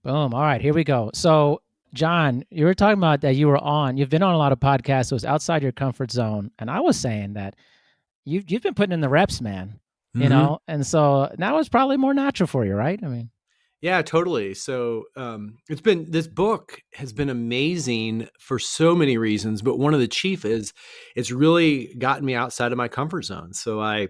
Boom. All right, here we go. So, John, you were talking about that you've been on a lot of podcasts. It was outside your comfort zone. And I was saying that you've been putting in the reps, man, Hmm. and so now it's probably more natural for you, right? I mean, Yeah, totally. So this book has been amazing for so many reasons, but one of the chief is it's really gotten me outside of my comfort zone. So I'd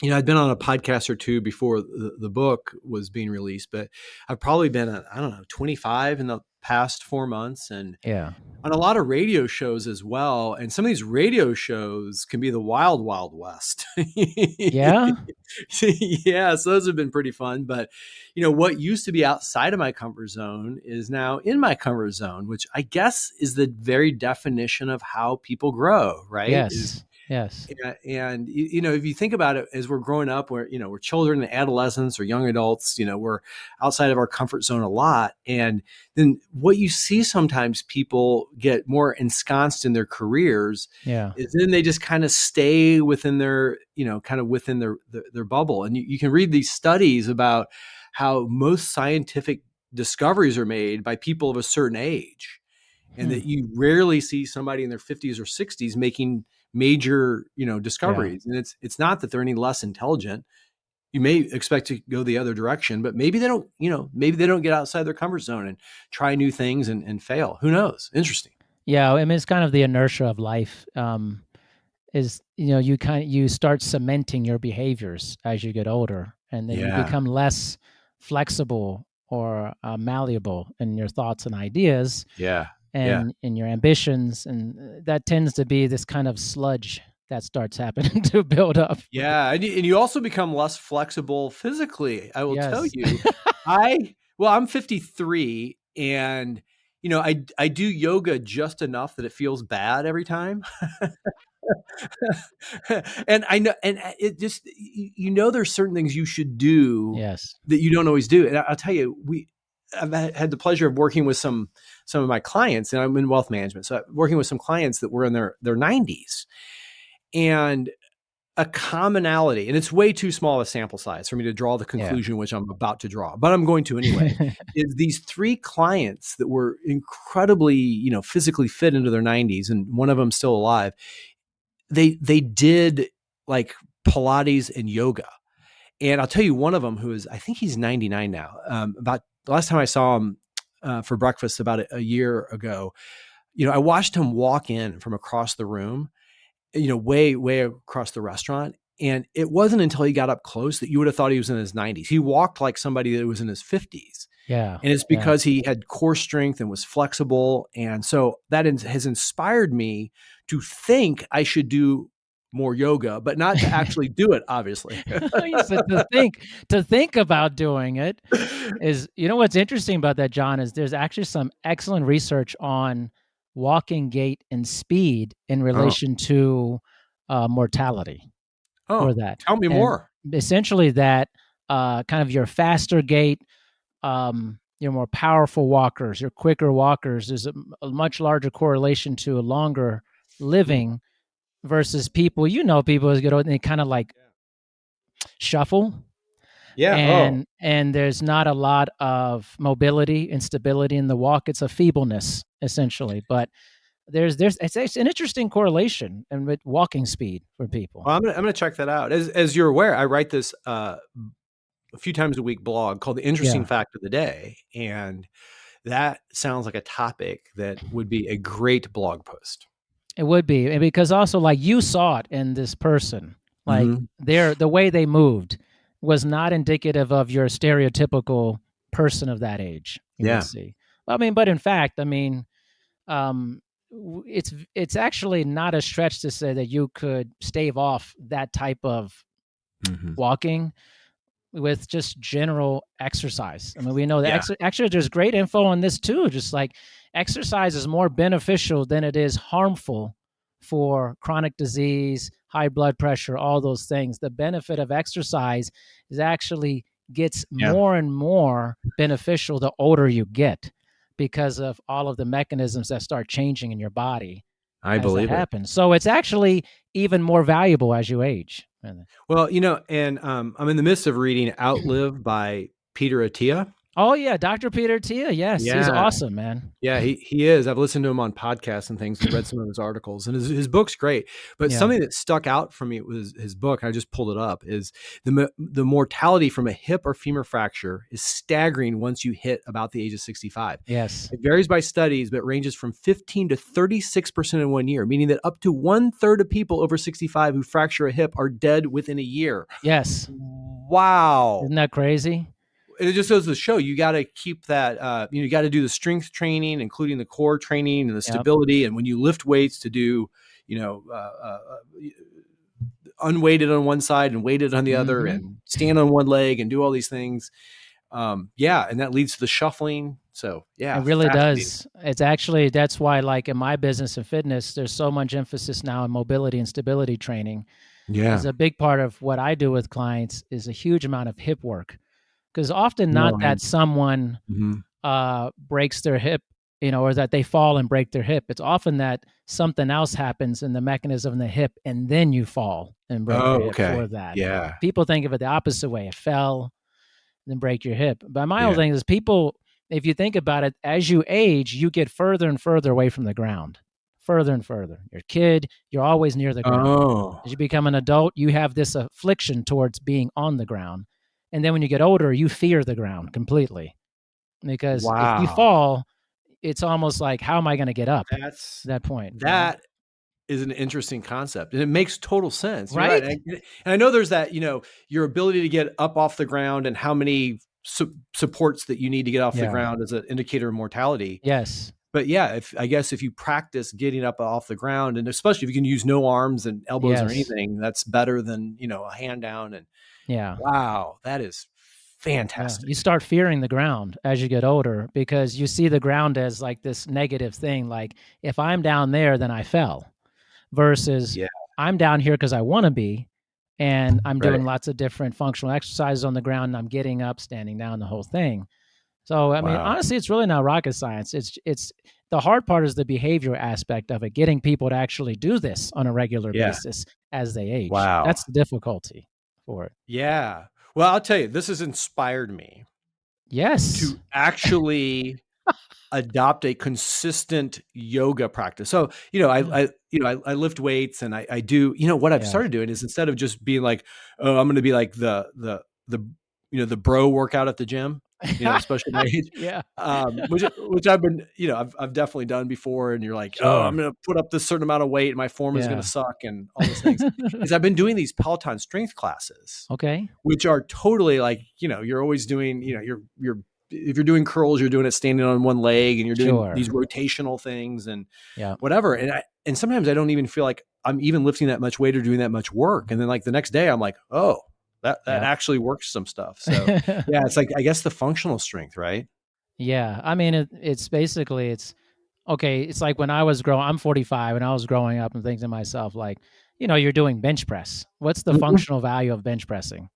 been on a podcast or two before the book was being released, but I've probably been at, I don't know, 25 in the past 4 months, and yeah. on a lot of radio shows as well. And some of these radio shows can be the wild, wild west. Yeah? Yeah, so those have been pretty fun. But what used to be outside of my comfort zone is now in my comfort zone, which I guess is the very definition of how people grow, right? Is Yes. Yes. and if you think about it, as we're growing up, we're children and adolescents or young adults, we're outside of our comfort zone a lot. And then what you see sometimes, people get more ensconced in their careers, Yeah. is then they just kind of stay within their, kind of within their bubble. And you can read these studies about how most scientific discoveries are made by people of a certain age, and Hmm. that you rarely see somebody in their 50s or 60s making major, Yeah. discoveries. And it's not that they're any less intelligent. You may expect to go the other direction, but maybe they don't get outside their comfort zone and try new things and fail. Who knows? Interesting. Yeah. I mean, it's kind of the inertia of life. Is you start cementing your behaviors as you get older, and then you Yeah. become less flexible or malleable in your thoughts and ideas Yeah. Yeah. and in your ambitions, and that tends to be this kind of sludge that starts happening to build up. Yeah. And you also become less flexible physically. I will tell Yes. you, I'm 53, and I do yoga just enough that it feels bad every time. And I know, and it just, there's certain things you should do Yes. that you don't always do. And I'll tell you, I've had the pleasure of working with some of my clients, and I'm in wealth management. So I'm working with some clients that were in their 90s, and a commonality, and it's way too small a sample size for me to draw the Yeah. conclusion which I'm about to draw, but I'm going to anyway, is these three clients that were incredibly, physically fit into their 90s, and one of them still alive. They did like Pilates and yoga. And I'll tell you, one of them, who is, I think he's 99 now. About the last time I saw him for breakfast about a year ago, I watched him walk in from across the room, way, way across the restaurant. And it wasn't until he got up close that you would have thought he was in his 90s. He walked like somebody that was in his 50s. Yeah. And it's Yeah. because he had core strength and was flexible. And so that has inspired me to think I should do more yoga, but not to actually do it, obviously. You said to think about doing it is, what's interesting about that, John, is there's actually some excellent research on walking gait and speed in Oh, relation to mortality for oh, that. tell me And more. essentially that kind of your faster gait, your more powerful walkers, your quicker walkers, is a much larger correlation to a longer Hmm. living versus people, people as get old and they kind of like shuffle, Yeah. Oh, and there's not a lot of mobility and stability in the walk. It's a feebleness essentially, but it's an interesting correlation and with walking speed for people. well, I'm gonna check that out. As you're aware, I write this a few times a week blog called "The Interesting Yeah, Fact of the Day," and that sounds like a topic that would be a great blog post. it would be. And because also like you saw it in this person, like Hmm. the way they moved was not indicative of your stereotypical person of that age you would Yeah. see. I mean, but in fact, I mean, um, it's actually not a stretch to say that you could stave off that type of Hmm. walking with just general exercise. I mean, we know that Yeah. actually there's great info on this too. Just like exercise is more beneficial than it is harmful for chronic disease, high blood pressure, all those things. The benefit of exercise is actually gets Yeah. more and more beneficial the older you get because of all of the mechanisms that start changing in your body I as that believe it. happens. So it's actually even more valuable as you age. Well, and I'm in the midst of reading "Outlive" by Peter Attia. Oh yeah, Dr. Peter Tia. Yes, he's Yeah. awesome, man. Yeah, he is. I've listened to him on podcasts and things and read some of his articles, and his book's great. But Yeah. something that stuck out for me was his book. I just pulled it up. Is the mortality from a hip or femur fracture is staggering once you hit about the age of 65. Yes. It varies by studies, but ranges from 15 to 36% in 1 year, meaning that up to 1/3 of people over 65 who fracture a hip are dead within a year. Yes. Wow. Isn't that crazy? It just goes to show you got to keep that, you got to do the strength training, including the core training and the Yep. stability. And when you lift weights to do, you know, unweighted on one side and weighted on the other Hmm. and stand on one leg and do all these things. Yeah. And that leads to the shuffling. So It yeah, really fascinating. does. It's actually, that's why, like in my business and fitness, there's so much emphasis now on mobility and stability training. Yeah. As a big part of what I do with clients is a huge amount of hip work. Because often not No, that someone mhm. breaks their hip, or that they fall and break their hip. It's often that something else happens in the mechanism in the hip, and then you fall and break your Oh, hip okay. for that. Yeah. People think of it the opposite way. It fell, then break your hip. But my whole Yeah. thing is people, if you think about it, as you age, you get further and further away from the ground, further and further. You're a kid, you're always near the ground. Oh, As you become an adult, you have this affliction towards being on the ground. And then when you get older, you fear the ground completely. Because if you wow. fall, it's almost like, how am I going to get up at That's that point? that is an interesting concept, and it makes total sense. You're right, Right? and I know there's that, your ability to get up off the ground and how many supports that you need to get off the Yeah. ground as an indicator of mortality. Yes. But yeah, if I guess if you practice getting up off the ground, and especially if you can use no arms and elbows or Yes. anything, that's better than a hand down. And Yeah. wow, that is Yeah, fantastic. you start fearing the ground as you get older because you see the ground as like this negative thing. Like, if I'm down there, then I fell, versus Yeah, I'm down here because I want to be, and I'm right. doing lots of different functional exercises on the ground, and I'm getting up, standing down, the whole thing. So, I mean, Wow. honestly, it's really not rocket science. It's the hard part is the behavior aspect of it, getting people to actually do this on a regular Yeah. basis as they age. Wow. That's the difficulty for it. Yeah. Well, I'll tell you, this has inspired me Yes. to actually adopt a consistent yoga practice. So, Yeah. I lift weights and I do, what I've Yeah. started doing is, instead of just being like, oh, I'm going to be like the, the bro workout at the gym, especially my age, Yeah. which I've been, I've definitely done before. And you're like, oh, I'm Sure. going to put up this certain amount of weight and my form is going Yeah. to suck and all those things, is I've been doing these Peloton strength classes, Okay. which are totally like, you're always doing, you're if you're doing curls, you're doing it standing on one leg, and you're doing Sure. these rotational things and Yeah. whatever. And sometimes I don't even feel like I'm even lifting that much weight or doing that much work. And then like the next day I'm like, oh, that Yep. actually works some stuff. So yeah, it's like, I guess the functional strength, right? Yeah. I mean, it's basically, it's okay. It's like when I was growing, I'm 45, and I was growing up and thinking to myself, like, you're doing bench press. What's the Mhm. functional value of bench pressing?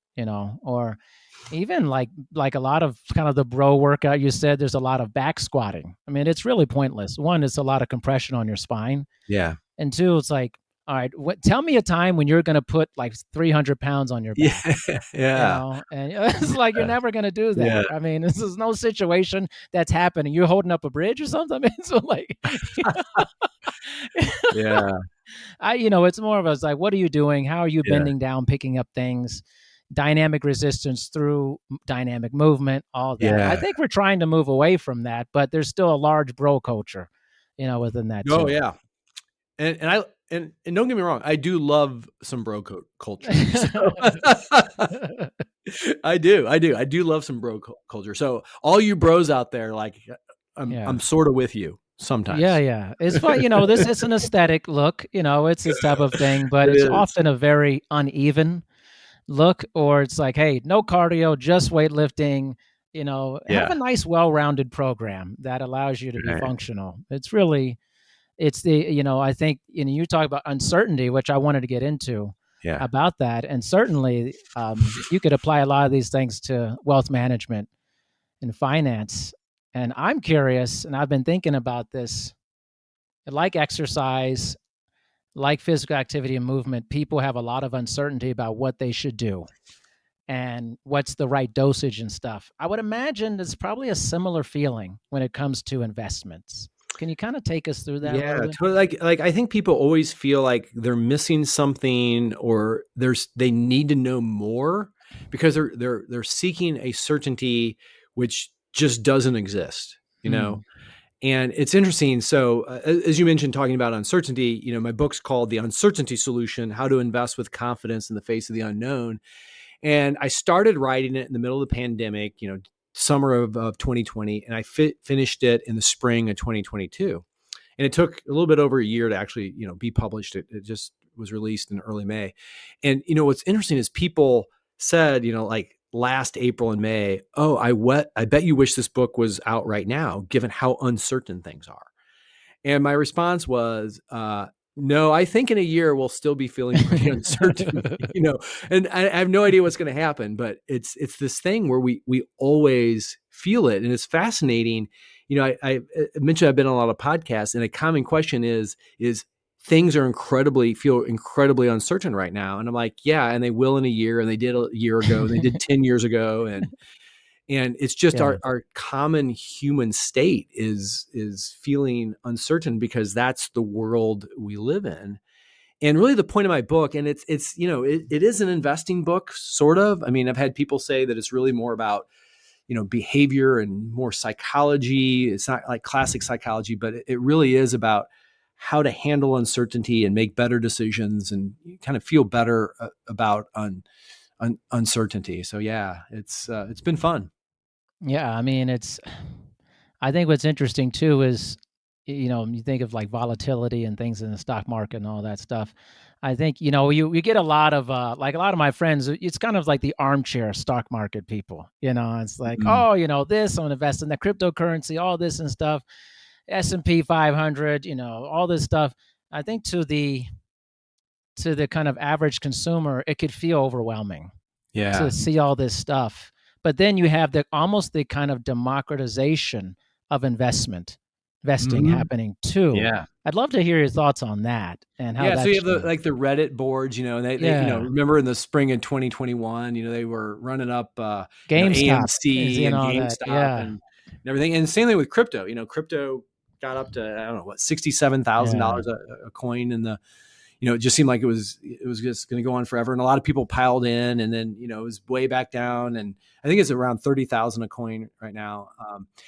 Or even like a lot of kind of the bro workout you said, there's a lot of back squatting. I mean, it's really pointless. One, it's a lot of compression on your spine. Yeah. And two, it's like, all right, tell me a time when you're going to put like 300 pounds on your Yeah. back, Yeah. and it's like, you're never going to do Yeah. that. I mean, this is no situation that's happening. You're holding up a bridge or something. I mean, so like, Yeah. it's more of us like, what are you doing? How are you Yeah. bending down, picking up things? Dynamic resistance through dynamic movement, all that. I Yeah. think we're trying to move away from that, but there's still a large bro culture, within that Oh too. yeah. And don't get me wrong, I do love some bro culture. So I do love some bro culture. So all you bros out there, like, Yeah. I'm sort of with you Yeah, sometimes. yeah. It's fun, this it's an aesthetic look, it's this type of thing, but It it's is. often a very uneven look, or it's like, hey, no cardio, just weightlifting, have Yeah. a nice well-rounded program that allows you to be Right. functional. It's the, I think, you talk about uncertainty, which I wanted to get into Yeah. about that. And certainly you could apply a lot of these things to wealth management and finance. And I'm curious, and I've been thinking about this, like exercise, like physical activity and movement, people have a lot of uncertainty about what they should do. and what's the right dosage and stuff. I would imagine it's probably a similar feeling when it comes to investments. Can you kind of take us through that a Yeah, little bit? totally. Like I think people always feel like they're missing something, or they need to know more because they're seeking a certainty which just doesn't exist, you know. Mm, And it's interesting. So, as you mentioned, talking about uncertainty, my book's called The Uncertainty Solution: How to Invest with Confidence in the Face of the Unknown. And I started writing it in the middle of the pandemic, summer of 2020, and I finished it in the spring of 2022. And it took a little bit over a year to actually, be published. It just was released in early May. And, what's interesting is people said, like last April and May, oh, I bet you wish this book was out right now, given how uncertain things are. And my response was, no, I think in a year we'll still be feeling pretty uncertain, and I have no idea what's going to happen, but it's this thing where we always feel it. And it's fascinating. I mentioned I've been on a lot of podcasts, and a common question is things feel incredibly uncertain right now. And I'm like, yeah, and they will in a year, and they did a year ago, and they did 10 years ago. And it's just yeah. our common human state is feeling uncertain because that's the world we live in. And really the point of my book, and it's it is an investing book, sort of. I mean, I've had people say that it's really more about behavior and more psychology. It's not like classic psychology, but it really is about how to handle uncertainty and make better decisions and kind of feel better about uncertainty. So yeah, it's been fun. Yeah, I mean, I think what's interesting too is, you think of like volatility and things in the stock market and all that stuff. I think, you get a lot of, like a lot of my friends, it's kind of like the armchair stock market people, it's like, Mm, oh, this, I'm gonna invest in the cryptocurrency, all this and stuff, S&P 500, all this stuff. I think to the kind of average consumer, it could feel overwhelming to yeah. see all this stuff. But then you have almost the kind of democratization of investing Hmm. happening too. Yeah. I'd love to hear your thoughts on that and how Yeah, so you that's have the changed. like the Reddit boards, and they Yeah. remember in the spring of 2021, they were running up, GameStop is AMC in and all that. GameStop Yeah. and everything. And same thing with crypto. Crypto got up to, I don't know what, Yeah. $67,000 a coin, and it just seemed like it was just going to go on forever. And a lot of people piled in, and then, it was way back down. And I think it's around 30,000 a coin right now.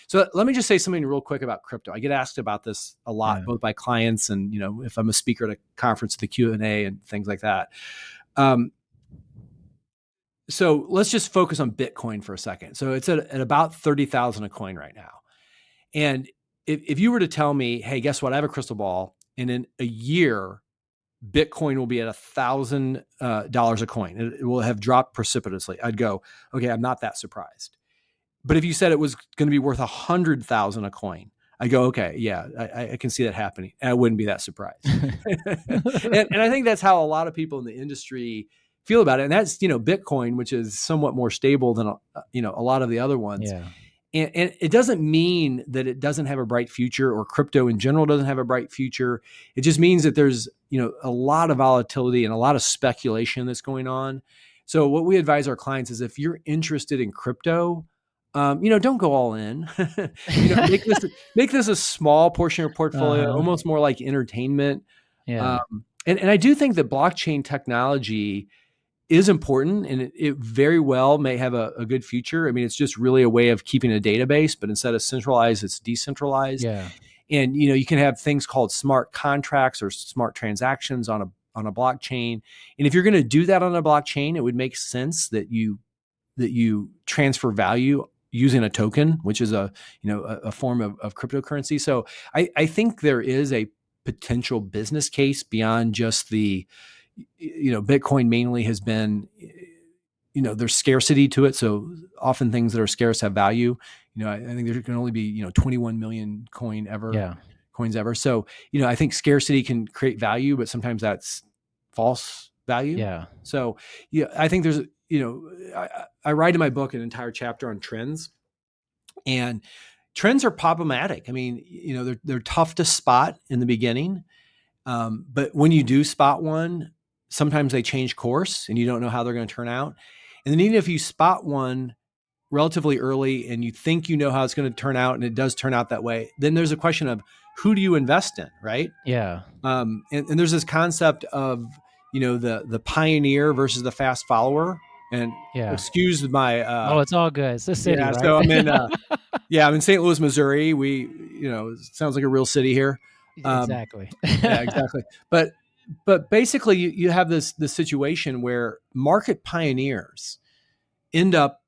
So let me just say something real quick about crypto. I get asked about this a lot, Yeah. both by clients and, if I'm a speaker at a conference, the Q&A and things like that. Um, so let's just focus on Bitcoin for a second. So it's at about 30,000 a coin right now. And if you were to tell me, hey, guess what? I have a crystal ball, and in a year, Bitcoin will be at $1,000 a coin. It will have dropped precipitously. I'd go, okay, I'm not that surprised. But if you said it was going to be worth 100,000 a coin, I go, okay, yeah, I can see that happening. And I wouldn't be that surprised. And I think that's how a lot of people in the industry feel about it. And that's, Bitcoin, which is somewhat more stable than, a lot of the other ones. Yeah. And it doesn't mean that it doesn't have a bright future, or crypto in general doesn't have a bright future. It just means that there's, a lot of volatility and a lot of speculation that's going on. So what we advise our clients is, if you're interested in crypto, don't go all in. Make this a small portion of your portfolio, Uh-huh. almost more like entertainment. Yeah. And I do think that blockchain technology is important, and it very well may have a good future. I mean, it's just really a way of keeping a database, but instead of centralized, it's decentralized. Yeah. And you can have things called smart contracts or smart transactions on a blockchain. And if you're going to do that on a blockchain, it would make sense that you transfer value using a token, which is a form of cryptocurrency. So I think there is a potential business case beyond just the, Bitcoin mainly has been, there's scarcity to it. So often things that are scarce have value. I think there can only be, 21 million Yeah. coins ever. So, I think scarcity can create value, but sometimes that's false value. Yeah. So, yeah, I think there's, I write in my book an entire chapter on trends, and trends are problematic. I mean, they're tough to spot in the beginning. But when you do spot one, sometimes they change course and you don't know how they're going to turn out. And then even if you spot one relatively early and you think you know how it's going to turn out and it does turn out that way, then there's a question of who do you invest in, right? Yeah. And there's this concept of, the pioneer versus the fast follower. And Yeah. excuse my, Oh, it's all good. It's the city, yeah, right? so I'm in St. Louis, Missouri. It sounds like a real city here. Um, Exactly. yeah, exactly. But basically you have this situation where market pioneers end up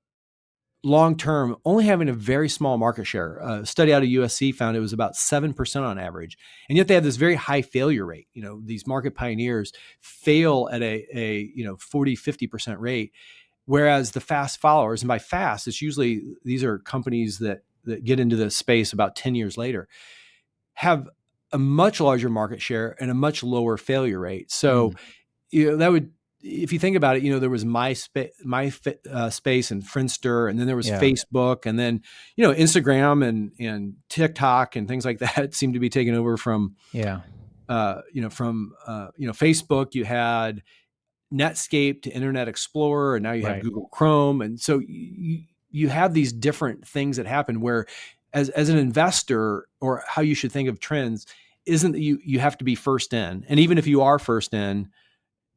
long term only having a very small market share. A study out of USC found it was about 7% on average. And yet they have this very high failure rate. These market pioneers fail at a 40, 50% rate. Whereas the fast followers, and by fast, it's usually these are companies that get into this space about 10 years later, have a much larger market share and a much lower failure rate. So, Mm, that would, if you think about it, there was MySpace and Friendster, and then there was yeah. Facebook, and then Instagram and TikTok and things like that seemed to be taken over from Yeah. Facebook. You had Netscape to Internet Explorer, and now you have Right. Google Chrome, and so you have these different things that happen where, as an investor, or how you should think of trends, isn't that you have to be first in, and even if you are first in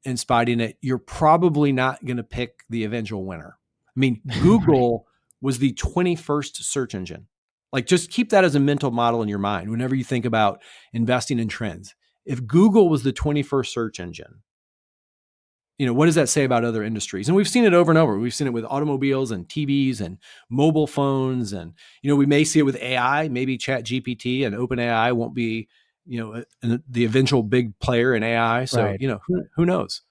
and spotting it, you're probably not going to pick the eventual winner. I mean, Right. Google was the 21st search engine. Like, just keep that as a mental model in your mind whenever you think about investing in trends. If Google was the 21st search engine, what does that say about other industries? And we've seen it over and over. We've seen it with automobiles and TVs and mobile phones. And, we may see it with AI. Maybe Chat GPT and OpenAI won't be, the eventual big player in AI. So, Right. who knows?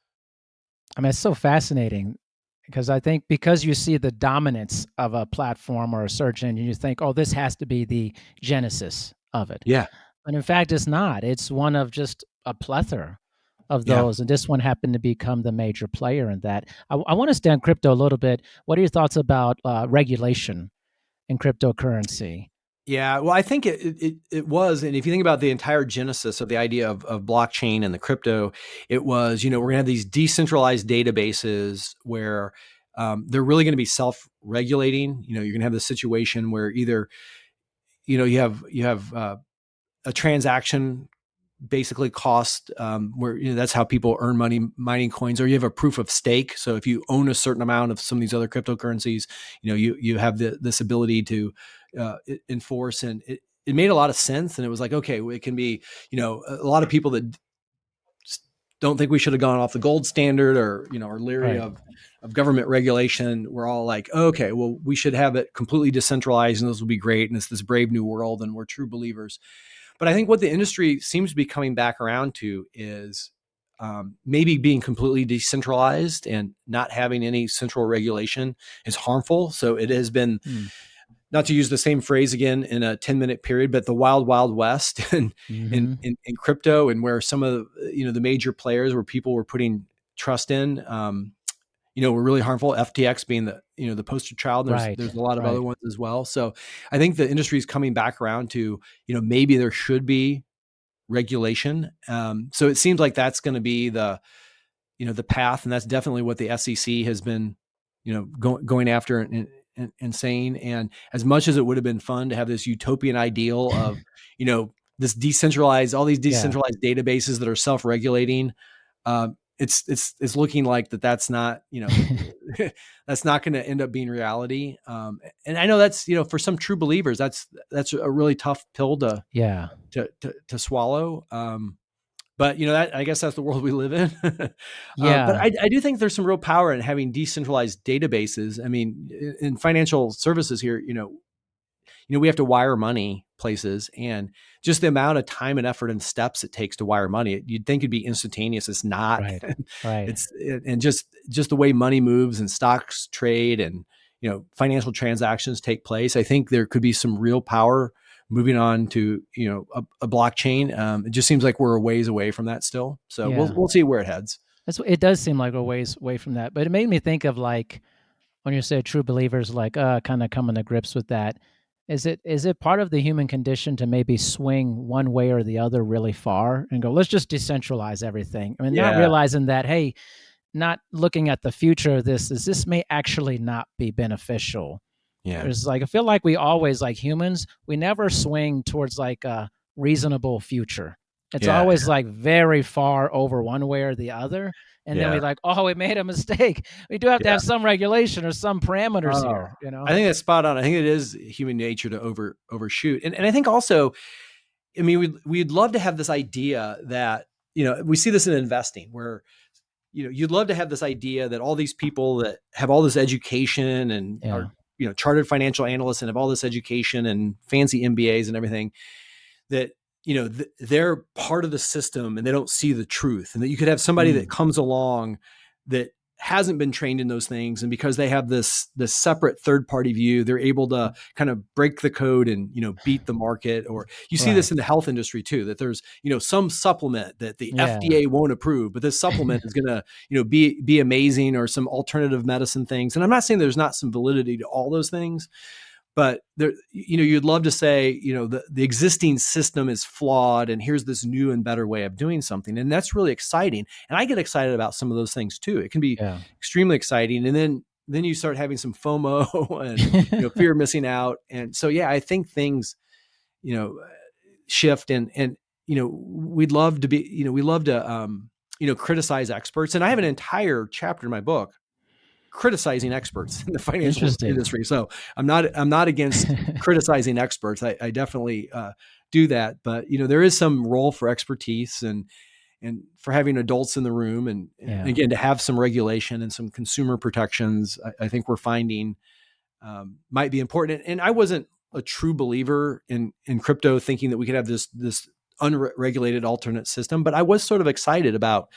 I mean, it's so fascinating because I think because you see the dominance of a platform or a search engine, you think, oh, this has to be the genesis of it. Yeah. But in fact, it's not. It's one of just a plethora of Yeah. those. And this one happened to become the major player in that. I want to stay on crypto a little bit. What are your thoughts about regulation in cryptocurrency? Yeah, well, I think it was, and if you think about the entire genesis of the idea of blockchain and the crypto, it was, we're gonna have these decentralized databases where they're really going to be self-regulating. You're gonna have the situation where either you have a transaction basically cost, where that's how people earn money mining coins, or you have a proof of stake. So if you own a certain amount of some of these other cryptocurrencies, you have this ability to enforce. And it made a lot of sense, and it was like, okay, it can be, a lot of people that don't think we should have gone off the gold standard, or are leery Right. of government regulation. We're all like, okay, well, we should have it completely decentralized, and this will be great, and it's this brave new world, and we're true believers. But I think what the industry seems to be coming back around to is, maybe being completely decentralized and not having any central regulation is harmful. So it has been, Mm. not to use the same phrase again in a 10-minute period, but the wild, wild west and Hmm. in crypto, and where some of the major players where people were putting trust in, were really harmful. FTX being the poster child. And there's Right. there's a lot of other Right. ones as well. So I think the industry is coming back around to, maybe there should be regulation. So it seems like that's going to be the path, and that's definitely what the SEC has been, going after and saying. And as much as it would have been fun to have this utopian ideal of, this decentralized, all these Yeah. decentralized databases that are self-regulating, it's looking like that's not, that's not going to end up being reality. And I know that's, for some true believers, that's a really tough pill to Yeah. swallow. But that, I guess that's the world we live in. But Yeah. I do think there's some real power in having decentralized databases. I mean, in financial services here, we have to wire money places, and just the amount of time and effort and steps it takes to wire money, you'd think it'd be instantaneous. It's not. Right. Right. It's and just the way money moves and stocks trade and financial transactions take place. I think there could be some real power moving on to a blockchain. It just seems like we're a ways away from that still. So we'll Yeah. we'll see where it heads. It does seem like a ways away from that, but it made me think of like when you say true believers, like kind of coming to grips with that. Is it part of the human condition to maybe swing one way or the other really far and go, let's just decentralize everything? I mean, not Yeah. realizing that, hey, not looking at the future of this is this may actually not be beneficial. Yeah. There's like, I feel like we always, like humans, we never swing towards like a reasonable future. It's Yeah. always like very far over one way or the other. And then we Yeah. like, oh, we made a mistake. We do have to Yeah. have some regulation or some parameters Oh, here, you know? I think that's spot on. I think it is human nature to overshoot. And I think also, I mean, we'd love to have this idea that, we see this in investing where, you'd love to have this idea that all these people that have all this education and Yeah. are, chartered financial analysts and have all this education and fancy MBAs and everything, that, they're part of the system and they don't see the truth. And that you could have somebody that comes along that hasn't been trained in those things. And because they have this separate third party view, they're able to kind of break the code and, beat the market. Or you see this in the health industry too, that there's, some supplement that the FDA won't approve, but this supplement is going to, be amazing, or some alternative medicine things. And I'm not saying there's not some validity to all those things, but there, you'd love to say, the existing system is flawed and here's this new and better way of doing something. And that's really exciting. And I get excited about some of those things too. It can be extremely exciting. And then you start having some FOMO and, fear of missing out. And so, I think things, shift and, we'd love to be, we love to, criticize experts. And I have an entire chapter in my book criticizing experts in the financial industry. So I'm not against criticizing experts. I definitely do that, but there is some role for expertise and for having adults in the room and again, to have some regulation and some consumer protections. I think we're finding might be important. And I wasn't a true believer in crypto, thinking that we could have this unregulated alternate system, but I was sort of excited about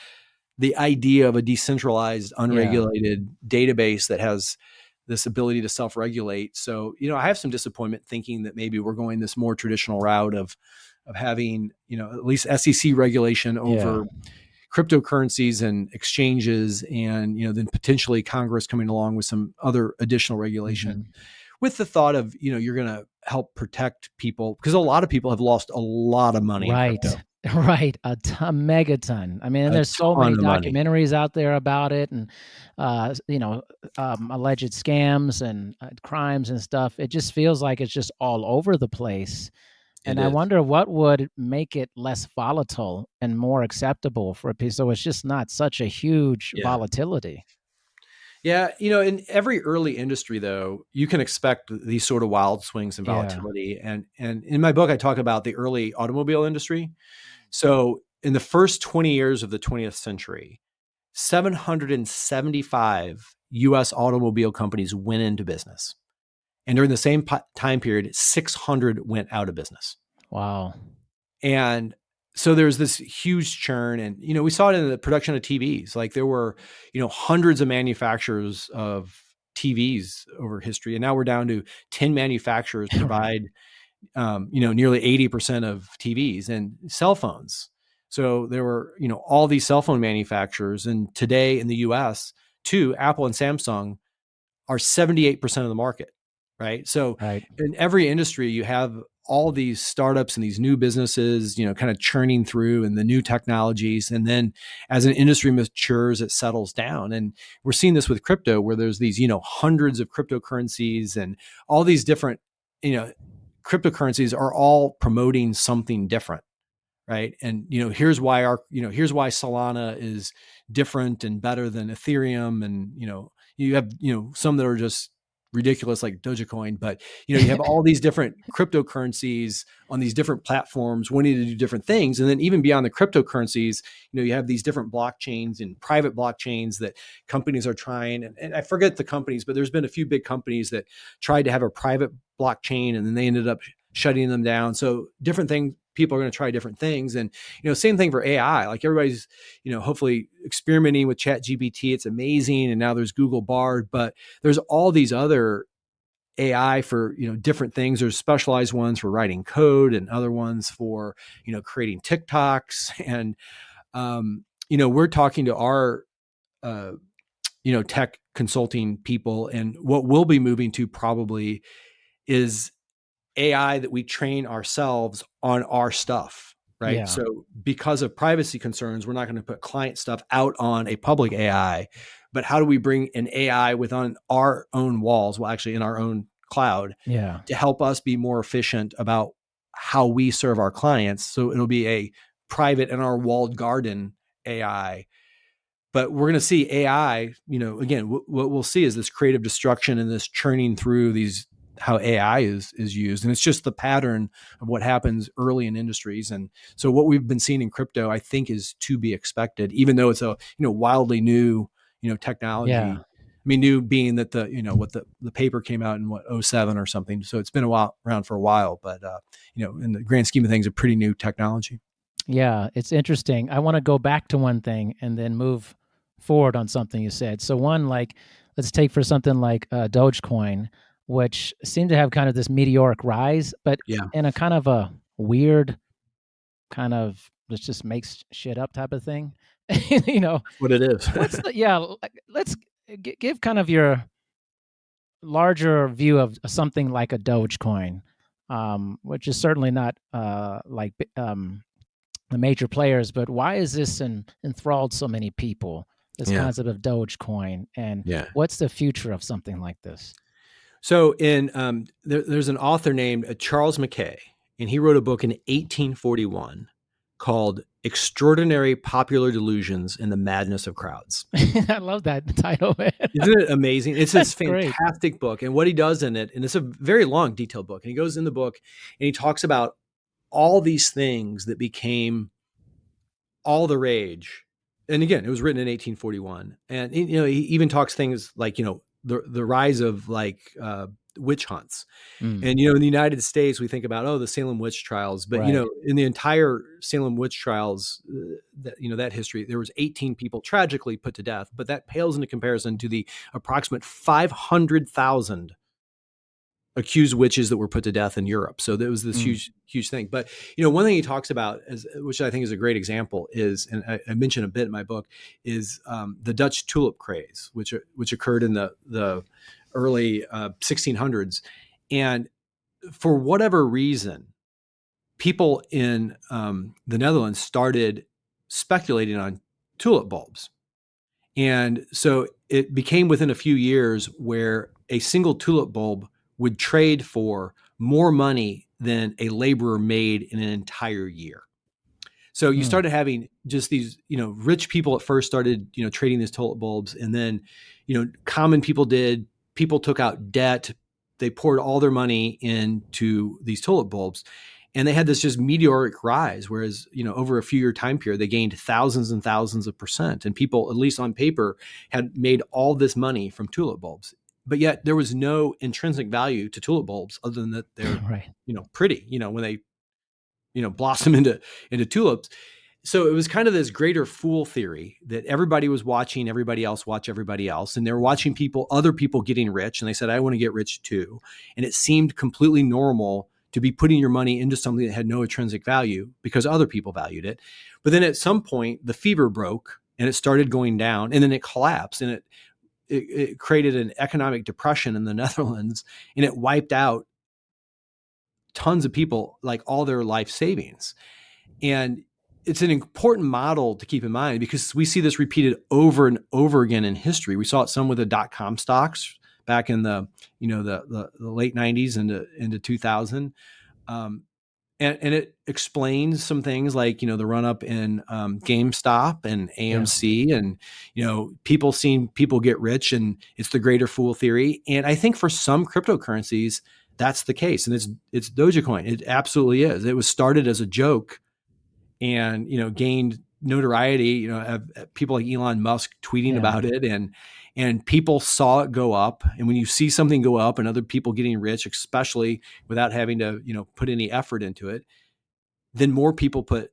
the idea of a decentralized, unregulated database that has this ability to self-regulate. So, I have some disappointment thinking that maybe we're going this more traditional route of having, at least SEC regulation over cryptocurrencies and exchanges, and, then potentially Congress coming along with some other additional regulation with the thought of, you're going to help protect people, because a lot of people have lost a lot of money in crypto. Right. A megaton. I mean, and there's so many documentaries out there about it and, alleged scams and crimes and stuff. It just feels like it's just all over the place. And I wonder what would make it less volatile and more acceptable for people. So it's just not such a huge volatility. Yeah. In every early industry, though, you can expect these sort of wild swings in volatility. And in my book, I talk about the early automobile industry. So in the first 20 years of the 20th century, 775 US automobile companies went into business. And during the same time period, 600 went out of business. Wow. And so there's this huge churn, and, we saw it in the production of TVs. Like there were, hundreds of manufacturers of TVs over history. And now we're down to 10 manufacturers provide, nearly 80% of TVs and cell phones. So there were, all these cell phone manufacturers. And today in the US, too, Apple and Samsung are 78% of the market. Right. So in every industry, you have all these startups and these new businesses, kind of churning through, and the new technologies. And then as an industry matures, it settles down. And we're seeing this with crypto, where there's these, hundreds of cryptocurrencies, and all these different, cryptocurrencies are all promoting something different. Right. And, here's why here's why Solana is different and better than Ethereum. And, you have, some that are just ridiculous, like Dogecoin, but, you have all these different cryptocurrencies on these different platforms wanting to do different things. And then even beyond the cryptocurrencies, you have these different blockchains and private blockchains that companies are trying. And I forget the companies, but there's been a few big companies that tried to have a private blockchain, and then they ended up shutting them down. So different things, people are going to try different things. And, same thing for AI. Like everybody's, hopefully experimenting with ChatGPT. It's amazing. And now there's Google Bard, but there's all these other AI for, different things. There's specialized ones for writing code, and other ones for, creating TikToks. And, we're talking to our, tech consulting people, and what we'll be moving to probably is AI that we train ourselves on our stuff. right? Yeah. So because of privacy concerns, we're not going to put client stuff out on a public AI, but how do we bring an AI within our own walls, well, actually in our own cloud, Yeah. to help us be more efficient about how we serve our clients? So it'll be a private in our walled garden AI. But we're going to see AI, again, what we'll see is this creative destruction and this churning through these, how AI is used. And it's just the pattern of what happens early in industries. And so what we've been seeing in crypto, I think, is to be expected, even though it's a, wildly new, technology. Yeah. I mean, new being that the paper came out in '07 or something. So it's been around for a while, but, in the grand scheme of things, a pretty new technology. Yeah, it's interesting. I want to go back to one thing and then move forward on something you said. So one, like, let's take for something like Dogecoin, which seemed to have kind of this meteoric rise, but Yeah. in a kind of a weird kind of let's just make shit up type of thing. you know, That's what it is. what's the yeah? Let's give kind of your larger view of something like a Dogecoin, which is certainly not like the major players, but why is this enthralled so many people? This Yeah. concept of Dogecoin, and Yeah. what's the future of something like this? So there's an author named Charles Mackay, and he wrote a book in 1841 called Extraordinary Popular Delusions and the Madness of Crowds. I love that title, man. Isn't it amazing? It's this Great. fantastic book. And what he does in it, and it's a very long, detailed book, and he goes in the book and he talks about all these things that became all the rage. And again, it was written in 1841. And, he even talks things like, the rise of like witch hunts. Mm, And, in the United States, we think about, the Salem witch trials, but, right. in the entire Salem witch trials, that history, there was 18 people tragically put to death, but that pales into comparison to the approximate 500,000 accused witches that were put to death in Europe. So there was this Mm, huge thing. But, one thing he talks about, which I think is a great example, is, and I mentioned a bit in my book, is the Dutch tulip craze, which occurred in the early 1600s. And for whatever reason, people in the Netherlands started speculating on tulip bulbs. And so it became within a few years where a single tulip bulb would trade for more money than a laborer made in an entire year. So you mm, started having just these, rich people at first started, trading these tulip bulbs. And then, common people did. People took out debt. They poured all their money into these tulip bulbs. And they had this just meteoric rise, whereas, over a few year time period, they gained thousands and thousands of percent. And people, at least on paper, had made all this money from tulip bulbs. But yet there was no intrinsic value to tulip bulbs other than that they're, right. pretty, when they, blossom into tulips. So it was kind of this greater fool theory that everybody was watching everybody else watch everybody else. And they were watching other people getting rich. And they said, I want to get rich too. And it seemed completely normal to be putting your money into something that had no intrinsic value because other people valued it. But then at some point, the fever broke and it started going down, and then it collapsed, and it created an economic depression in the Netherlands, and it wiped out tons of people, like all their life savings. And it's an important model to keep in mind because we see this repeated over and over again in history. We saw it some with the dot-com stocks back in the late 90s into 2000. And it explains some things like, the run up in GameStop and Yeah. AMC, and, people seeing people get rich, and it's the greater fool theory. And I think for some cryptocurrencies, that's the case. And it's Dogecoin. It absolutely is. It was started as a joke and, gained notoriety, have people like Elon Musk tweeting Yeah. about it, and people saw it go up. And when you see something go up and other people getting rich, especially without having to, put any effort into it, then more people put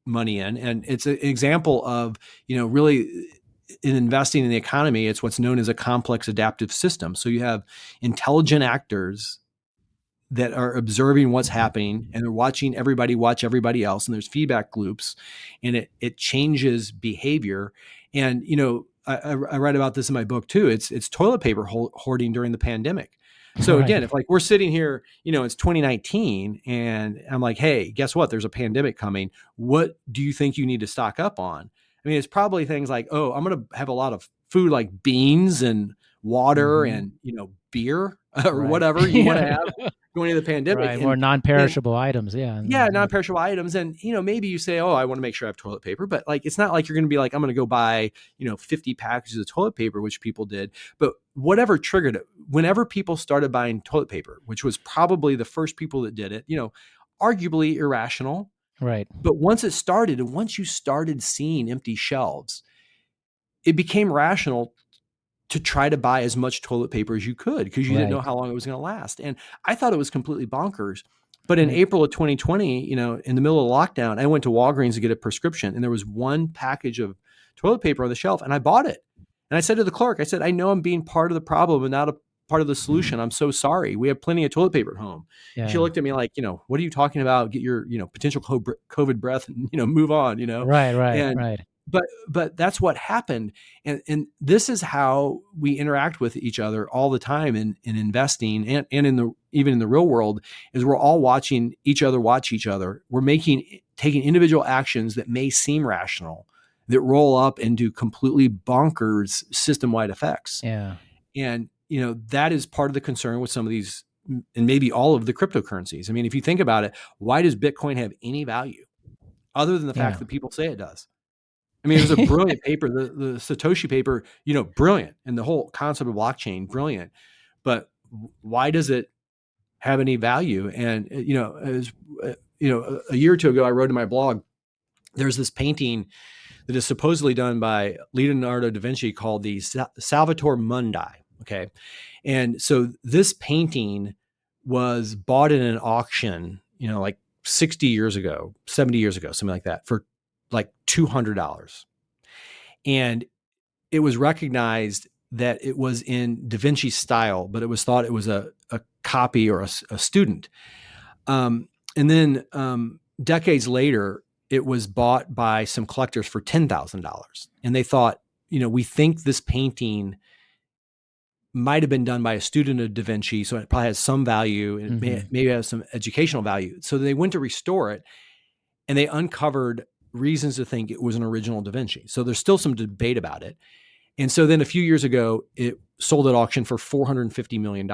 money in. And it's an example of, really in investing in the economy, it's what's known as a complex adaptive system. So you have intelligent actors that are observing what's happening, and they're watching everybody watch everybody else, and there's feedback loops, and it changes behavior. And I write about this in my book too. It's toilet paper hoarding during the pandemic. So again, Right. if like we're sitting here, it's 2019 and I'm like, hey, guess what? There's a pandemic coming. What do you think you need to stock up on? I mean, it's probably things like, oh, I'm going to have a lot of food like beans and water Hmm. and, beer or Right. whatever you want to Yeah. have going into the pandemic. Right. More And non-perishable items. Yeah. yeah, Mhm. non-perishable items. And, maybe you say, oh, I want to make sure I have toilet paper, but like, it's not like you're going to be like, I'm going to go buy, 50 packages of toilet paper, which people did. But whatever triggered it, whenever people started buying toilet paper, which was probably the first people that did it, arguably irrational. Right. But once it started and once you started seeing empty shelves, it became rational to try to buy as much toilet paper as you could because you didn't know Right. how long it was going to last. And I thought it was completely bonkers. But in Right. April of 2020, in the middle of lockdown, I went to Walgreens to get a prescription and there was one package of toilet paper on the shelf and I bought it. And I said to the clerk, I said, I know I'm being part of the problem and not a part of the solution. I'm so sorry. We have plenty of toilet paper at home. And she Yeah. looked at me like, what are you talking about? Get your, potential COVID breath and, move on, Right. Right. and, Right. but that's what happened. And this is how we interact with each other all the time in investing and even in the real world is we're all watching each other watch each other. We're taking individual actions that may seem rational that roll up into completely bonkers system-wide effects. Yeah. And, that is part of the concern with some of these and maybe all of the cryptocurrencies. I mean, if you think about it, why does Bitcoin have any value other than the fact Yeah. that people say it does? I mean, it was a brilliant paper, the Satoshi paper, brilliant. And the whole concept of blockchain, brilliant. But why does it have any value? And, as, a year or two ago, I wrote in my blog, there's this painting that is supposedly done by Leonardo da Vinci called the Salvator Mundi. Okay. And so this painting was bought in an auction, like 60 years ago, 70 years ago, something like that, for like $200. And it was recognized that it was in Da Vinci style, but it was thought it was a copy or a student. And then decades later, it was bought by some collectors for $10,000. And they thought, we think this painting might have been done by a student of Da Vinci, so it probably has some value and Hmm. maybe has some educational value. So they went to restore it and they uncovered reasons to think it was an original Da Vinci. So there's still some debate about it. And so then a few years ago, it sold at auction for $450 million.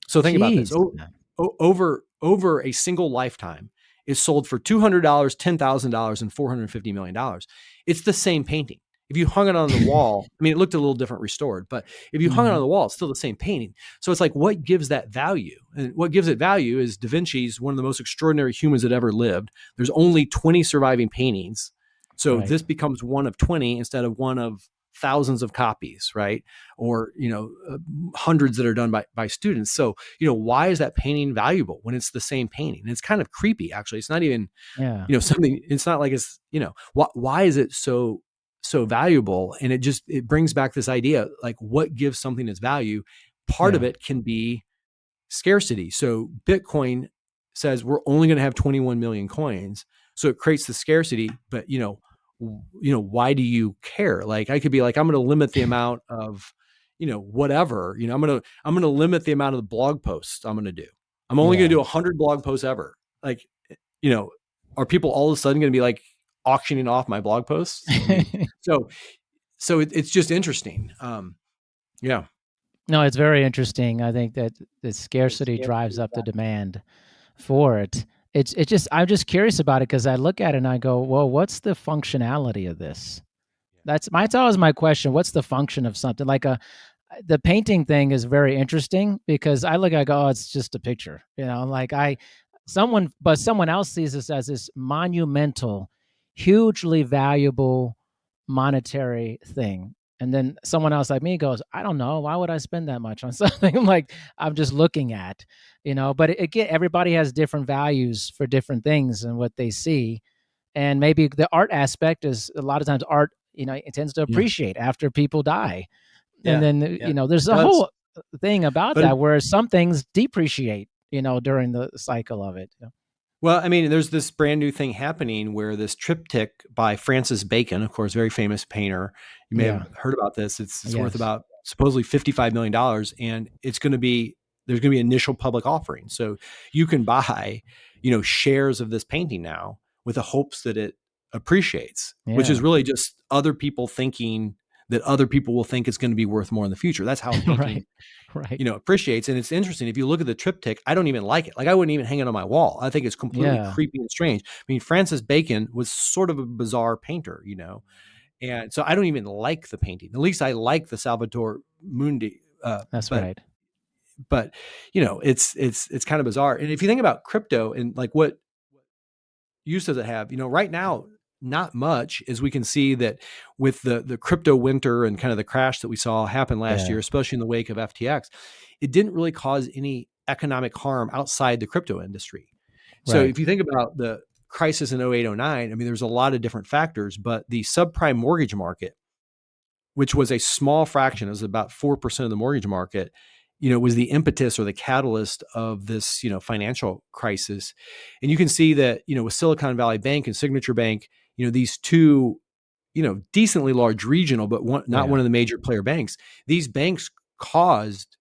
So think about this. Jeez. Over a single lifetime, it sold for $200, $10,000, and $450 million. It's the same painting. If you hung it on the wall, I mean, it looked a little different restored, but if you hung it on Hmm. the wall, it's still the same painting. So it's like, what gives that value? And what gives it value is Da Vinci's one of the most extraordinary humans that ever lived. There's only 20 surviving paintings. So Right. this becomes one of 20 instead of one of thousands of copies, right? Or, hundreds that are done by students. So, why is that painting valuable when it's the same painting? And it's kind of creepy, actually. It's not even, Yeah. something, it's not like it's, why is it so valuable? And it brings back this idea, like what gives something its value? Part of Yeah. it can be scarcity. So Bitcoin says we're only going to have 21 million coins. So it creates the scarcity, but why do you care? Like I could be like, I'm going to limit the amount of, whatever, I'm going to limit the amount of the blog posts I'm going to do. I'm only going Yeah. to do 100 blog posts ever. Like, you know, are people all of a sudden going to be like auctioning off my blog posts? I mean, it's just interesting. Yeah. No, it's very interesting. I think that the scarcity drives up the demand for it. It's just I'm just curious about it because I look at it and I go, well, what's the functionality of this? That's always my question. What's the function of something like the painting thing is very interesting because I look, I go, oh, it's just a picture, like someone else sees this as this monumental, hugely valuable monetary thing. And then someone else like me goes, I don't know, why would I spend that much on something like I'm just looking at, but again, everybody has different values for different things and what they see. And maybe the art aspect is a lot of times art, it tends to Yeah. appreciate after people die. And Yeah. then, Yeah. there's It a does. whole thing about But that where some things depreciate, during the cycle of it. well, I mean, there's this brand new thing happening where this triptych by Francis Bacon, of course, very famous painter. You may have Yeah. heard about this. It's worth Yes. about supposedly $55 million, and it's going to be there's going to be initial public offering. So you can buy, shares of this painting now with the hopes that it appreciates, which is Yeah. really just other people thinking that other people will think it's going to be worth more in the future. That's how a painting, Right. Right. appreciates. And it's interesting. If you look at the triptych, I don't even like it. Like I wouldn't even hang it on my wall. I think it's completely Yeah. creepy and strange. I mean, Francis Bacon was sort of a bizarre painter, and so I don't even like the painting. At least I like the Salvator Mundi. That's But right. but it's kind of bizarre. And if you think about crypto and like what use does it have, right now, not much, as we can see that with the crypto winter and kind of the crash that we saw happen last Yeah. year, especially in the wake of FTX, it didn't really cause any economic harm outside the crypto industry. So Right. if you think about the crisis in 08, 09, I mean, there's a lot of different factors, but the subprime mortgage market, which was a small fraction, it was about 4% of the mortgage market, was the impetus or the catalyst of this, financial crisis. And you can see that, with Silicon Valley Bank and Signature Bank, these two, decently large regional, but not Yeah. one of the major player banks, these banks caused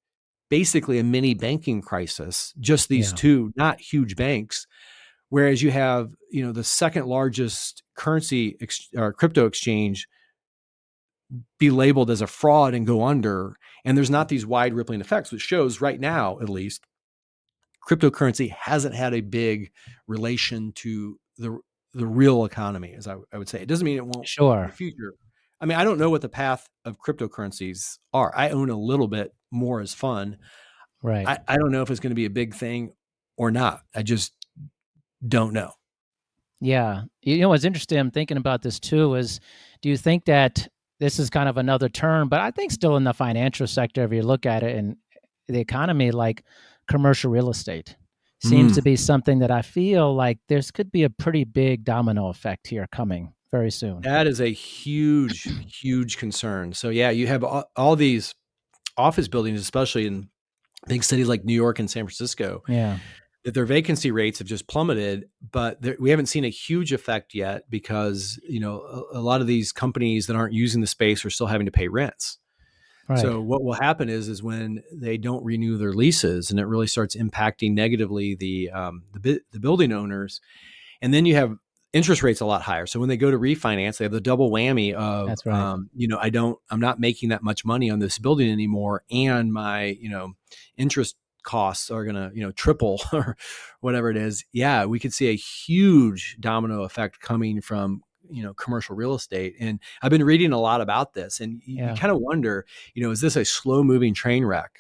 basically a mini banking crisis, just these Yeah. two, not huge banks. Whereas you have, the second largest currency or crypto exchange be labeled as a fraud and go under. And there's not these wide rippling effects, which shows right now, at least, cryptocurrency hasn't had a big relation to the real economy, as I would say. It doesn't mean it won't in the Sure. future. I mean, I don't know what the path of cryptocurrencies are. I own a little bit more as fun. Right. I don't know if it's going to be a big thing or not. I just don't know. Yeah. What's interesting, I'm thinking about this too, is do you think that this is kind of another turn, but I think still in the financial sector, if you look at it in the economy, like commercial real estate seems to Mm. be something that I feel like there's could be a pretty big domino effect here coming very soon. That is a huge, huge concern. So yeah, you have all these office buildings, especially in big cities like New York and San Francisco, Yeah. that their vacancy rates have just plummeted, but we haven't seen a huge effect yet because, a lot of these companies that aren't using the space are still having to pay rents. Right. So what will happen is when they don't renew their leases and it really starts impacting negatively the building owners, and then you have interest rates a lot higher. So when they go to refinance, they have the double whammy of, That's right. I'm not making that much money on this building anymore. And my, interest costs are going to, triple or whatever it is. Yeah. We could see a huge domino effect coming from, commercial real estate. And I've been reading a lot about this, and you Yeah. kind of wonder, is this a slow moving train wreck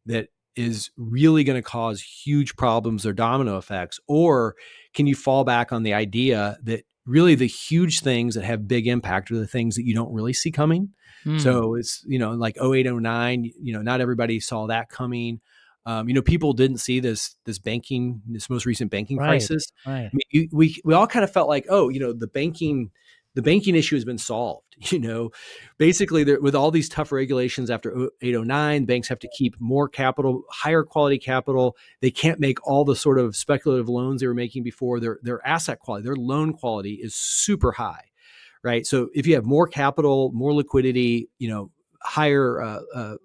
that is really going to cause huge problems or domino effects? Or can you fall back on the idea that really the huge things that have big impact are the things that you don't really see coming? Hmm. So it's, like 08, 09, not everybody saw that coming. People didn't see this most recent banking Right. crisis. Right. I mean, we all kind of felt like, oh, the banking issue has been solved. Basically, with all these tough regulations after 809, banks have to keep more capital, higher quality capital. They can't make all the sort of speculative loans they were making before. Their asset quality, their loan quality is super high, right? So if you have more capital, more liquidity, higher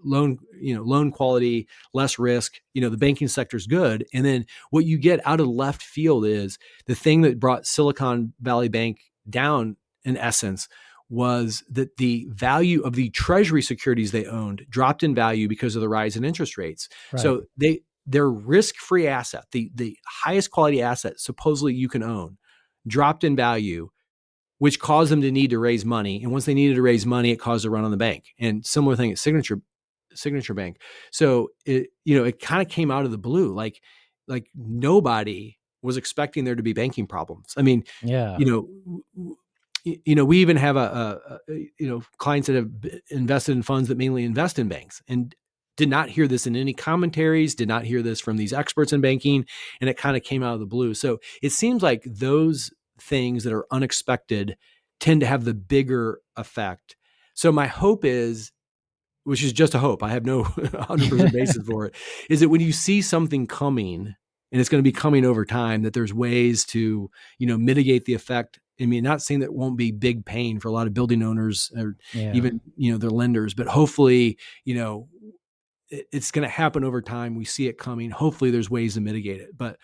loan quality, less risk, the banking sector is good. And then what you get out of left field is the thing that brought Silicon Valley Bank down, in essence, was that the value of the treasury securities they owned dropped in value because of the rise in interest rates. Right. So their risk-free asset, the highest quality asset supposedly you can own, dropped in value, which caused them to need to raise money. And once they needed to raise money, it caused a run on the bank. And similar thing at Signature Bank. So it kind of came out of the blue. Like nobody was expecting there to be banking problems. I mean, Yeah. we even have clients that have invested in funds that mainly invest in banks and did not hear this in any commentaries, did not hear this from these experts in banking, and it kind of came out of the blue. So it seems like those things that are unexpected tend to have the bigger effect. So my hope is, which is just a hope, I have no 100% basis for it, is that when you see something coming, and it's going to be coming over time, that there's ways to, mitigate the effect. I mean, not saying that it won't be big pain for a lot of building owners or Yeah. even, their lenders, but hopefully, it's going to happen over time. We see it coming. Hopefully there's ways to mitigate it, but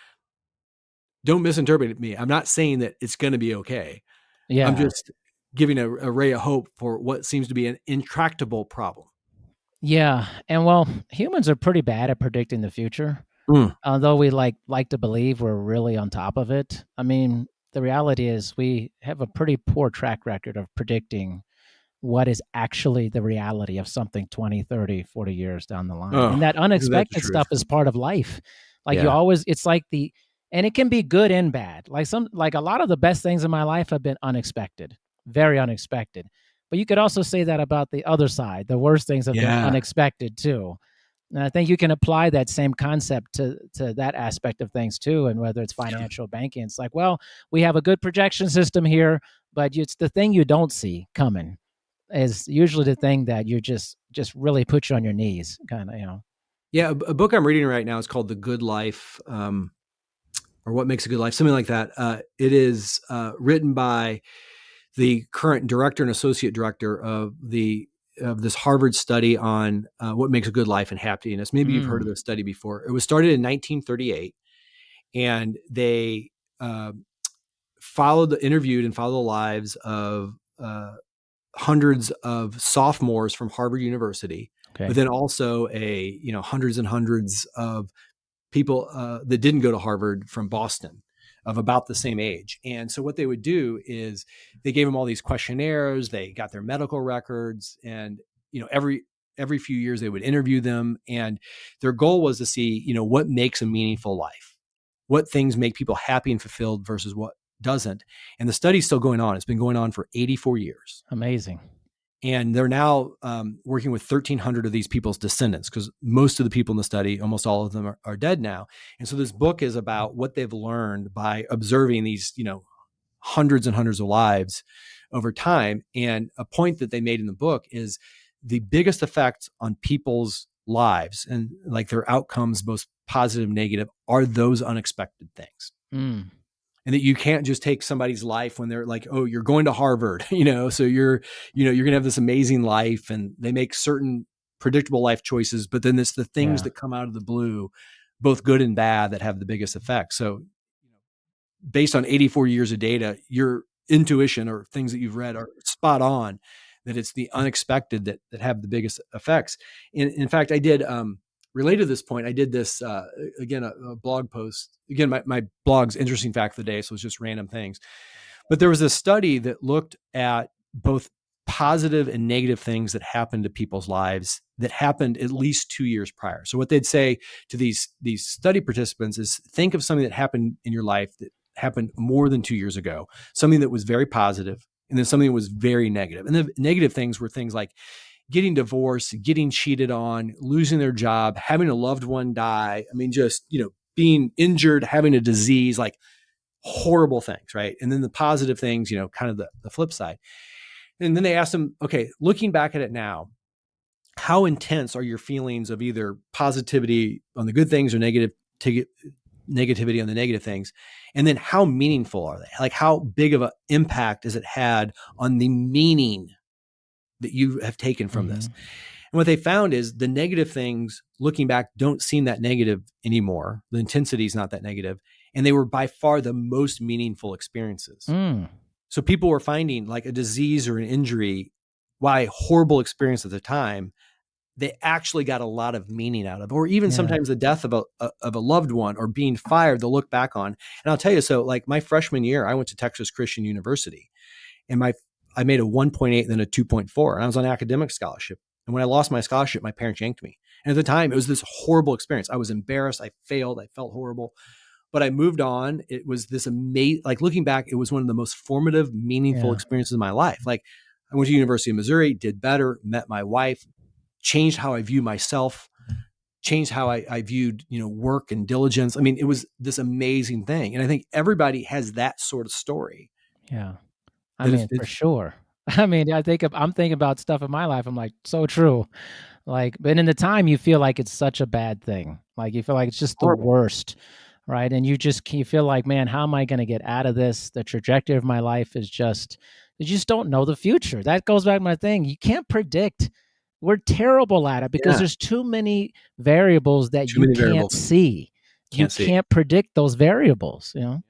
don't misinterpret me. I'm not saying that it's going to be okay. I'm Yeah. just giving a ray of hope for what seems to be an intractable problem. Yeah. And well, humans are pretty bad at predicting the future. Mm. Although we like to believe we're really on top of it. I mean, the reality is we have a pretty poor track record of predicting what is actually the reality of something 20, 30, 40 years down the line. And Oh, that isn't that the unexpected truth? stuff is part of life. Like you Yeah. always, it's like and it can be good and bad. Like a lot of the best things in my life have been unexpected, very unexpected. But you could also say that about the other side. The worst things have been Yeah. unexpected too. And I think you can apply that same concept to that aspect of things too. And whether it's financial banking, it's like, well, we have a good projection system here, but it's the thing you don't see coming is usually the thing that you just really puts you on your knees, kind of, Yeah. A book I'm reading right now is called The Good Life, or What Makes a Good Life, something like that. It is written by the current director and associate director of this Harvard study on what makes a good life and happiness. Maybe you've heard of Mm, this study before. It was started in 1938, and they uh, interviewed and followed the lives of hundreds of sophomores from Harvard University, but okay. then also hundreds and hundreds of people that didn't go to Harvard from Boston of about the same age. And so what they would do is they gave them all these questionnaires, they got their medical records, and every few years they would interview them, and their goal was to see, what makes a meaningful life. What things make people happy and fulfilled versus what doesn't. And the study's still going on. It's been going on for 84 years. Amazing. And they're now working with 1,300 of these people's descendants, because most of the people in the study, almost all of them are dead now. And so this book is about what they've learned by observing these, hundreds and hundreds of lives over time. And a point that they made in the book is the biggest effect on people's lives and like their outcomes, both positive and negative, are those unexpected things. Mm, And that you can't just take somebody's life when they're like, oh, you're going to Harvard, so you're going to have this amazing life, and they make certain predictable life choices, but then it's the things yeah. that come out of the blue, both good and bad, that have the biggest effect. So based on 84 years of data, your intuition or things that you've read are spot on, that it's the unexpected that have the biggest effects. In fact, I did, related to this point, I did this, again, a blog post. Again, my blog's interesting fact of the day, so it's just random things. But there was a study that looked at both positive and negative things that happened to people's lives that happened at least 2 years prior. So what they'd say to these study participants is, think of something that happened in your life that happened more than 2 years ago, something that was very positive, and then something that was very negative. And the negative things were things like getting divorced, getting cheated on, losing their job, having a loved one die. I mean, just, being injured, having a disease, like horrible things, right? And then the positive things, kind of the flip side. And then they asked them, okay, looking back at it now, how intense are your feelings of either positivity on the good things or negativity on the negative things? And then how meaningful are they? Like, how big of an impact has it had on the meaning that you have taken from this? Mm-hmm. And what they found is the negative things, looking back, don't seem that negative anymore. The intensity is not that negative. And they were by far the most meaningful experiences. Mm, So people were finding like a disease or an injury, why horrible experience at the time, they actually got a lot of meaning out of, or even yeah. sometimes the death of a loved one or being fired, they'll look back on. And I'll tell you, so like my freshman year, I went to Texas Christian University, and I made a 1.8 and then a 2.4, and I was on academic scholarship. And when I lost my scholarship, my parents yanked me. And at the time, it was this horrible experience. I was embarrassed. I failed. I felt horrible. But I moved on. It was this amazing, like looking back, it was one of the most formative, meaningful Yeah. experiences of my life. Like I went to University of Missouri, did better, met my wife, changed how I view myself, changed how I viewed, work and diligence. I mean, it was this amazing thing. And I think everybody has that sort of story. Yeah. I That mean, for sure. I mean, I'm thinking about stuff in my life. I'm like, so true. Like, but in the time, you feel like it's such a bad thing. Like, you feel like it's just the horrible. worst, right? And you feel like, man, how am I going to get out of this? The trajectory of my life is just, you just don't know the future. That goes back to my thing. You can't predict We're terrible at it because Yeah. there's too many variables that Too you many can't variables. see. You Can't see. can't predict those variables, you know?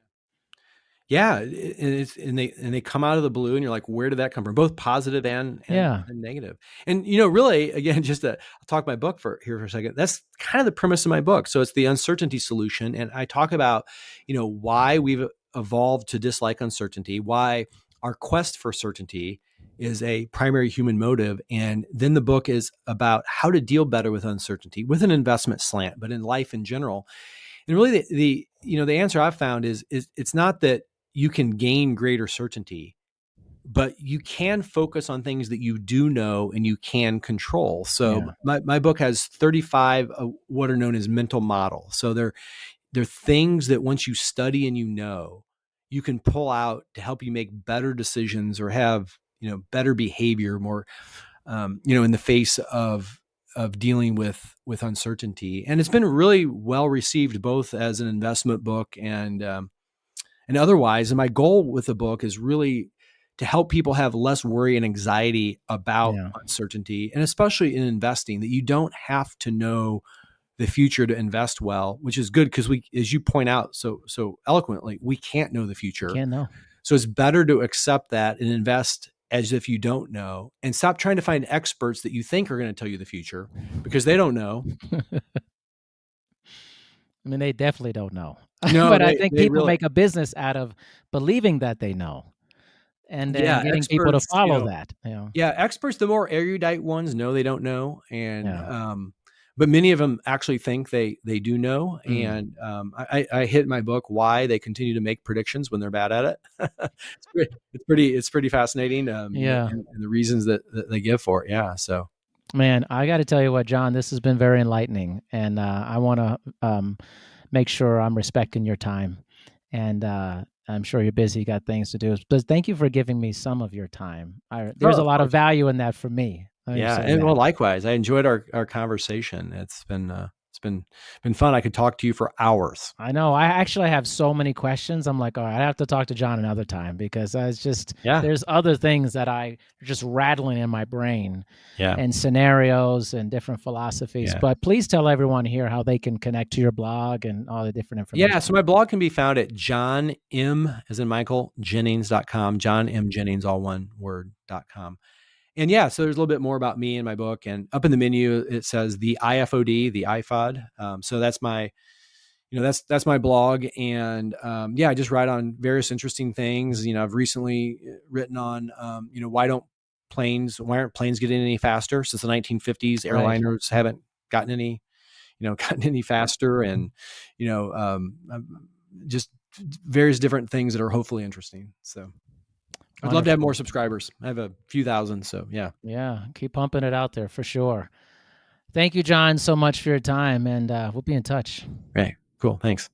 Yeah, and they come out of the blue, and you're like, where did that come from? Both positive Yeah. and negative. And really, again, just to I'll talk my book for a second. That's kind of the premise of my book. So it's the uncertainty solution, and I talk about why we've evolved to dislike uncertainty, why our quest for certainty is a primary human motive, and then the book is about how to deal better with uncertainty with an investment slant, but in life in general. And really, the answer I've found is it's not that you can gain greater certainty, but you can focus on things that you do know and you can control. So Yeah. my book has 35 what are known as mental models. So they're things that once you study and you can pull out to help you make better decisions or have better behavior, more in the face of dealing with uncertainty. And it's been really well received both as an investment book and otherwise. And my goal with the book is really to help people have less worry and anxiety about Yeah. uncertainty, and especially in investing, that you don't have to know the future to invest well, which is good because we, as you point out so eloquently, we can't know the You future. can't know. So it's better to accept that and invest as if you don't know, and stop trying to find experts that you think are going to tell you the future, because they don't know. I mean, they definitely don't know. No, But I they think they people really, make a business out of believing that they know and then yeah, getting people to experts, follow that, you know? yeah, experts, the more erudite ones know they don't know, and Yeah. but many of them actually think they do know, Mm. and I hit in my book why they continue to make predictions when they're bad at it. It's pretty fascinating, Yeah. and the reasons that they give for it. Yeah, so Man, I gotta tell you what, John, this has been very enlightening, and, I wanna, make sure I'm respecting your time, and, I'm sure you're busy, you got things to do, but thank you for giving me some of your time. oh, There's a of lot of course. value in that for me. Let me Yeah, say and that. well, likewise, I enjoyed our conversation. It's been fun. I could talk to you for hours. I know. I actually have so many questions. I'm like, all right, I have to talk to John another time because it's just Yeah, there's other things that I are just rattling in my brain yeah, and scenarios and different philosophies. yeah. But please tell everyone here how they can connect to your blog and all the different Yeah, so information. my blog can be found at John M, as in Michael, Jennings.com, John M. Jennings, all one word.com. And yeah, so there's a little bit more about me in my book. And up in the menu, it says the IFOD, the IFOD. So that's my blog. And yeah, I just write on various interesting things. I've recently written on, why aren't planes getting any faster? Since the 1950s, Right. airliners haven't gotten any gotten any faster, and just various different things that are hopefully interesting. So I'd love to have more Wonderful. subscribers. I have a few thousand, so yeah. Yeah. Keep pumping it out there for sure. Thank you, John, so much for your time. And we'll be in touch. Right. Cool. Thanks.